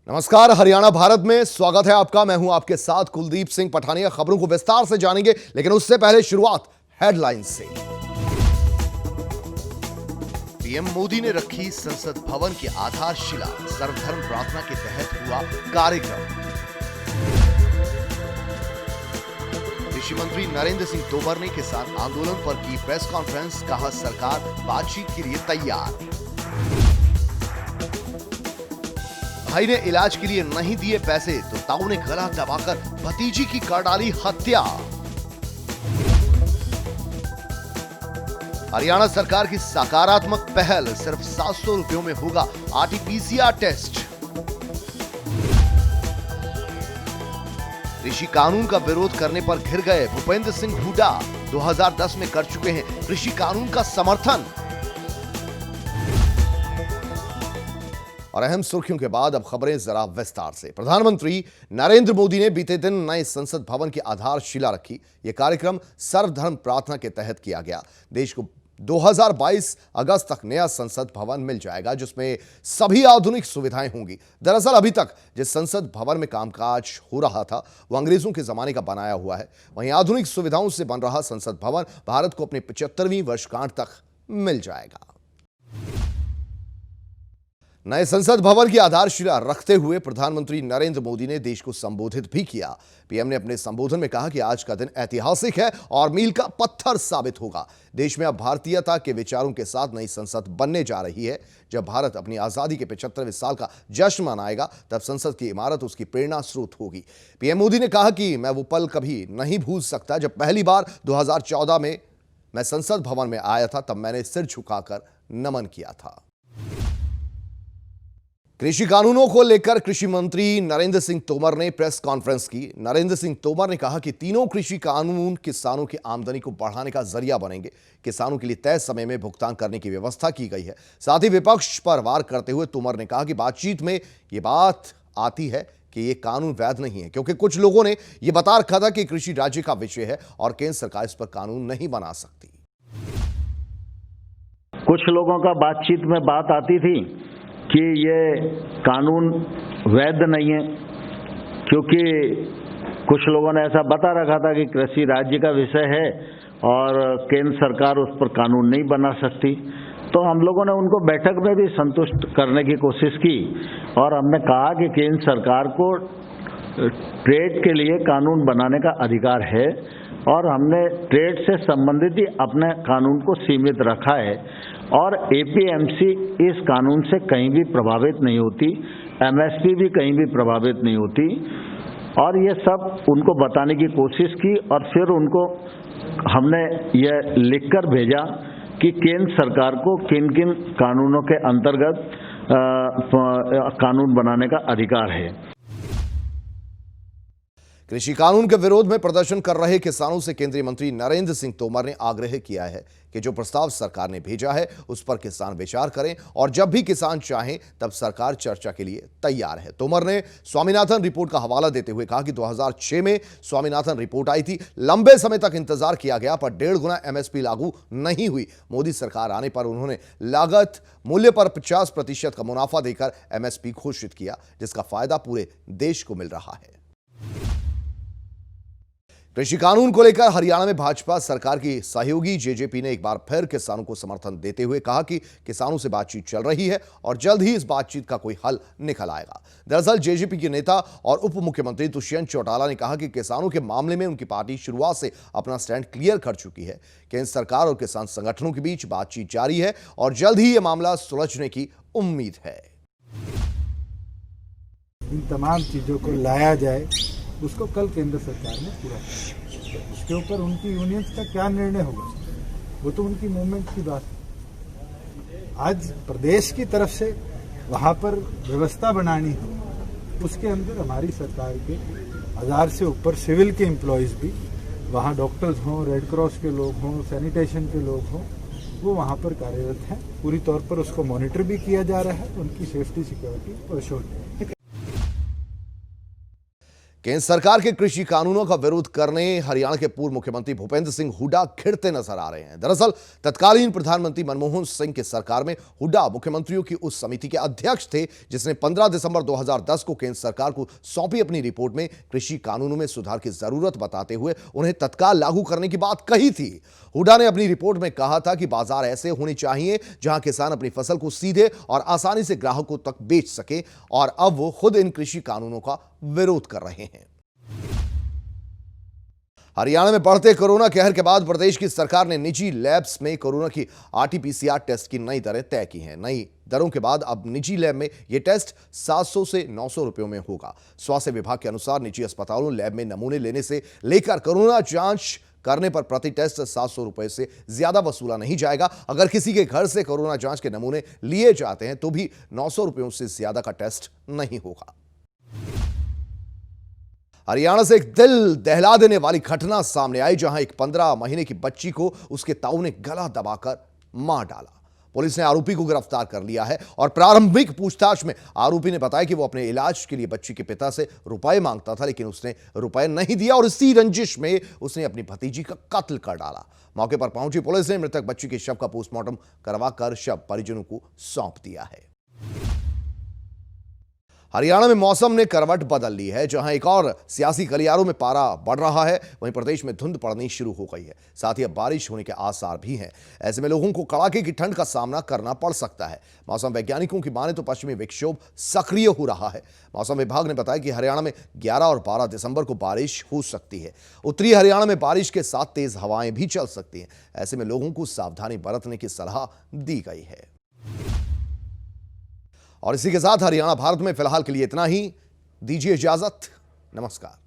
नमस्कार, हरियाणा भारत में स्वागत है आपका। मैं हूं आपके साथ कुलदीप सिंह पठानिया। खबरों को विस्तार से जानेंगे, लेकिन उससे पहले शुरुआत हेडलाइंस से। पीएम मोदी ने रखी संसद भवन की आधारशिला। सर्वधर्म प्रार्थना के तहत हुआ कार्यक्रम। कृषि मंत्री नरेंद्र सिंह तोमर ने किसान आंदोलन पर की प्रेस कॉन्फ्रेंस। कहा, सरकार बातचीत के लिए तैयार। भाई ने इलाज के लिए नहीं दिए पैसे तो ताऊ ने गला दबाकर भतीजी की कर डाली हत्या। हरियाणा सरकार की सकारात्मक पहल, सिर्फ 700 रुपयों में होगा आरटीपीसीआर टेस्ट। कृषि कानून का विरोध करने पर घिर गए भूपेंद्र सिंह हुड्डा। 2010 में कर चुके हैं कृषि कानून का समर्थन। और अहम सुर्खियों के बाद अब खबरें जरा विस्तार से। प्रधानमंत्री नरेंद्र मोदी ने बीते दिन नए संसद भवन की आधारशिला रखी। यह कार्यक्रम सर्वधर्म प्रार्थना के तहत किया गया। देश को 2022 अगस्त तक नया संसद भवन मिल जाएगा, जिसमें सभी आधुनिक सुविधाएं होंगी। दरअसल अभी तक जिस संसद भवन में कामकाज हो रहा था वो अंग्रेजों के जमाने का बनाया हुआ है। वहीं आधुनिक सुविधाओं से बन रहा संसद भवन भारत को अपनी 75वीं वर्षगांठ तक मिल जाएगा। नए संसद भवन की आधारशिला रखते हुए प्रधानमंत्री नरेंद्र मोदी ने देश को संबोधित भी किया। पीएम ने अपने संबोधन में कहा कि आज का दिन ऐतिहासिक है और मील का पत्थर साबित होगा। देश में अब भारतीयता के विचारों के साथ नई संसद बनने जा रही है। जब भारत अपनी आजादी के 75वें साल का जश्न मनाएगा, तब संसद की इमारत उसकी प्रेरणा स्रोत होगी। पीएम मोदी ने कहा कि मैं वो पल कभी नहीं भूल सकता जब पहली बार 2014 में मैं संसद भवन में आया था। तब मैंने सिर झुकाकर नमन किया था। कृषि कानूनों को लेकर कृषि मंत्री नरेंद्र सिंह तोमर ने प्रेस कॉन्फ्रेंस की। नरेंद्र सिंह तोमर ने कहा कि तीनों कृषि कानून किसानों की आमदनी को बढ़ाने का जरिया बनेंगे। किसानों के लिए तय समय में भुगतान करने की व्यवस्था की गई है। साथ ही विपक्ष पर वार करते हुए तोमर ने कहा कि बातचीत में ये बात आती है कि ये कानून वैध नहीं है, क्योंकि कुछ लोगों ने यह बता रखा था कि कृषि राज्य का विषय है और केंद्र सरकार इस पर कानून नहीं बना सकती। कुछ लोगों का बातचीत में बात आती थी कि ये कानून वैध नहीं है, क्योंकि कुछ लोगों ने ऐसा बता रखा था कि कृषि राज्य का विषय है और केंद्र सरकार उस पर कानून नहीं बना सकती। तो हम लोगों ने उनको बैठक में भी संतुष्ट करने की कोशिश की और हमने कहा कि केंद्र सरकार को ट्रेड के लिए कानून बनाने का अधिकार है और हमने ट्रेड से संबंधित ही अपने कानून को सीमित रखा है और एपीएमसी इस कानून से कहीं भी प्रभावित नहीं होती, एमएसपी भी कहीं भी प्रभावित नहीं होती। और ये सब उनको बताने की कोशिश की और फिर उनको हमने ये लिखकर भेजा कि केंद्र सरकार को किन किन कानूनों के अंतर्गत कानून बनाने का अधिकार है। कृषि कानून के विरोध में प्रदर्शन कर रहे किसानों से केंद्रीय मंत्री नरेंद्र सिंह तोमर ने आग्रह किया है कि जो प्रस्ताव सरकार ने भेजा है उस पर किसान विचार करें और जब भी किसान चाहें तब सरकार चर्चा के लिए तैयार है। तोमर ने स्वामीनाथन रिपोर्ट का हवाला देते हुए कहा कि 2006 में स्वामीनाथन रिपोर्ट आई थी। लंबे समय तक इंतजार किया गया पर 1.5 गुना एमएसपी लागू नहीं हुई। मोदी सरकार आने पर उन्होंने लागत मूल्य पर 50% का मुनाफा देकर एमएसपी घोषित किया, जिसका फायदा पूरे देश को मिल रहा है। कृषि कानून को लेकर हरियाणा में भाजपा सरकार की सहयोगी जेजेपी ने एक बार फिर किसानों को समर्थन देते हुए कहा कि किसानों से बातचीत चल रही है और जल्द ही इस बातचीत का कोई हल निकल आएगा। दरअसल जेजेपी के नेता और उप मुख्यमंत्री दुष्यंत चौटाला ने कहा कि किसानों के मामले में उनकी पार्टी शुरुआत से अपना स्टैंड क्लियर कर चुकी है। केंद्र सरकार और किसान संगठनों के बीच बातचीत जारी है और जल्द ही यह मामला सुलझने की उम्मीद है। इन तमाम चीजों को लाया जाए, उसको कल केंद्र सरकार ने पूरा किया। उसके ऊपर उनकी यूनियंस का क्या निर्णय होगा वो तो उनकी मूवमेंट की बात है। आज प्रदेश की तरफ से वहां पर व्यवस्था बनानी हो, उसके अंदर हमारी सरकार के 1000 से ऊपर सिविल के एम्प्लॉयज भी, वहां डॉक्टर्स हों, रेड क्रॉस के लोग हों, सैनिटेशन के लोग हों, वो वहां पर कार्यरत हैं। पूरी तौर पर उसको मॉनिटर भी किया जा रहा है, उनकी सेफ्टी सिक्योरिटी और श्योर है। केंद्र सरकार के कृषि कानूनों का विरोध करने हरियाणा के पूर्व मुख्यमंत्री भूपेंद्र सिंह हुड्डा खिड़ते नजर आ रहे हैं। दरअसल तत्कालीन प्रधानमंत्री मनमोहन सिंह की सरकार में हुड्डा मुख्यमंत्रियों की उस समिति के अध्यक्ष थे जिसने 15 दिसंबर 2010 को केंद्र सरकार को सौंपी अपनी रिपोर्ट में कृषि कानूनों में सुधार की जरूरत बताते हुए उन्हें तत्काल लागू करने की बात कही थी। हुड्डा ने अपनी रिपोर्ट में कहा था कि बाजार ऐसे होने चाहिए जहां किसान अपनी फसल को सीधे और आसानी से ग्राहकों तक बेच सके, और अब वो खुद इन कृषि कानूनों का विरोध कर रहे हैं। हरियाणा में बढ़ते कोरोना कहर के बाद प्रदेश की सरकार ने निजी लैब्स में कोरोना की आरटी-पीसीआर टेस्ट की नई दरें तय की हैं। नई दरों के बाद अब निजी लैब में यह टेस्ट 700 से 900 रुपयों में होगा। स्वास्थ्य विभाग के अनुसार निजी अस्पतालों लैब में नमूने लेने से लेकर कोरोना जांच करने पर प्रति टेस्ट 700 रुपए से ज्यादा वसूला नहीं जाएगा। अगर किसी के घर से कोरोना जांच के नमूने लिए जाते हैं तो भी 900 रुपयों से ज्यादा का टेस्ट नहीं होगा। हरियाणा से एक दिल दहला देने वाली घटना सामने आई, जहां एक 15 महीने की बच्ची को उसके ताऊ ने गला दबाकर मार डाला। पुलिस ने आरोपी को गिरफ्तार कर लिया है और प्रारंभिक पूछताछ में आरोपी ने बताया कि वो अपने इलाज के लिए बच्ची के पिता से रुपए मांगता था, लेकिन उसने रुपए नहीं दिया और इसी रंजिश में उसने अपनी भतीजी का कत्ल कर डाला। मौके पर पहुंची पुलिस ने मृतक बच्ची के शव का पोस्टमार्टम करवाकर शव परिजनों को सौंप दिया है। हरियाणा में मौसम ने करवट बदल ली है, जहां एक और सियासी गलियारों में पारा बढ़ रहा है, वहीं प्रदेश में धुंध पड़नी शुरू हो गई है। साथ ही अब बारिश होने के आसार भी हैं। ऐसे में लोगों को कड़ाके की ठंड का सामना करना पड़ सकता है। मौसम वैज्ञानिकों की माने तो पश्चिमी विक्षोभ सक्रिय हो रहा है। मौसम विभाग ने बताया कि हरियाणा में 11 और 12 दिसंबर को बारिश हो सकती है। उत्तरी हरियाणा में बारिश के साथ तेज हवाएं भी चल सकती हैं। ऐसे में लोगों को सावधानी बरतने की सलाह दी गई है। और इसी के साथ हरियाणा भारत में फिलहाल के लिए इतना ही। दीजिए इजाजत। नमस्कार।